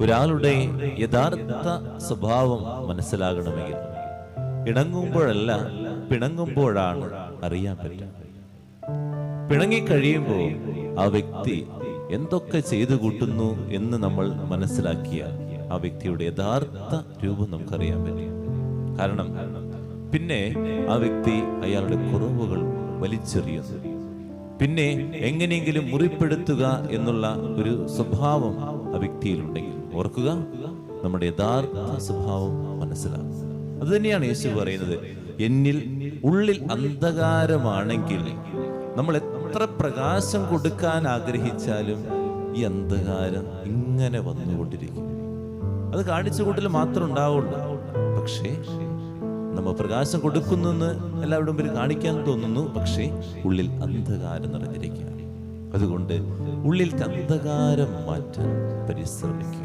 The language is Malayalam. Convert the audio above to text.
ഒരാളുടെ യഥാർത്ഥ സ്വഭാവം മനസ്സിലാകണമെങ്കിൽ ഇണങ്ങുമ്പോഴല്ല, പിണങ്ങുമ്പോഴാണ് അറിയാൻ പറ്റുക. പിണങ്ങിക്കഴിയുമ്പോൾ ആ വ്യക്തി എന്തൊക്കെ ചെയ്തു കൂട്ടുന്നു എന്ന് നമ്മൾ മനസ്സിലാക്കിയാൽ ആ വ്യക്തിയുടെ യഥാർത്ഥ രൂപം നമുക്കറിയാൻ പറ്റും. കാരണം പിന്നെ ആ വ്യക്തി അയാളുടെ കുറവുകൾ വലിച്ചെറിയുന്നു. പിന്നെ എങ്ങനെയെങ്കിലും മുറിപ്പെടുത്തുക എന്നുള്ള ഒരു സ്വഭാവം ആ വ്യക്തിയിലുണ്ടെങ്കിൽ ഓർക്കുക, നമ്മുടെ യഥാർത്ഥ സ്വഭാവം മനസ്സിലാകും. അത് തന്നെയാണ് യേശു പറയുന്നത്, എന്നിൽ ഉള്ളിൽ അന്ധകാരമാണെങ്കിൽ നമ്മൾ എത്ര പ്രകാശം കൊടുക്കാൻ ആഗ്രഹിച്ചാലും ഈ അന്ധകാരം ഇങ്ങനെ വന്നുകൊണ്ടിരിക്കും. അത് കാണിച്ചു കൂട്ടൽ മാത്രം ഉണ്ടാവുള്ളൂ. പക്ഷേ നമ്മൾ പ്രകാശം കൊടുക്കുന്നെന്ന് എല്ലാവരും പേര് കാണിക്കാൻ തോന്നുന്നു, പക്ഷേ ഉള്ളിൽ അന്ധകാരം നിറഞ്ഞിരിക്കുക. അതുകൊണ്ട് ഉള്ളിൽ അന്ധകാരം മാറ്റാൻ പരിശ്രമിക്കുക.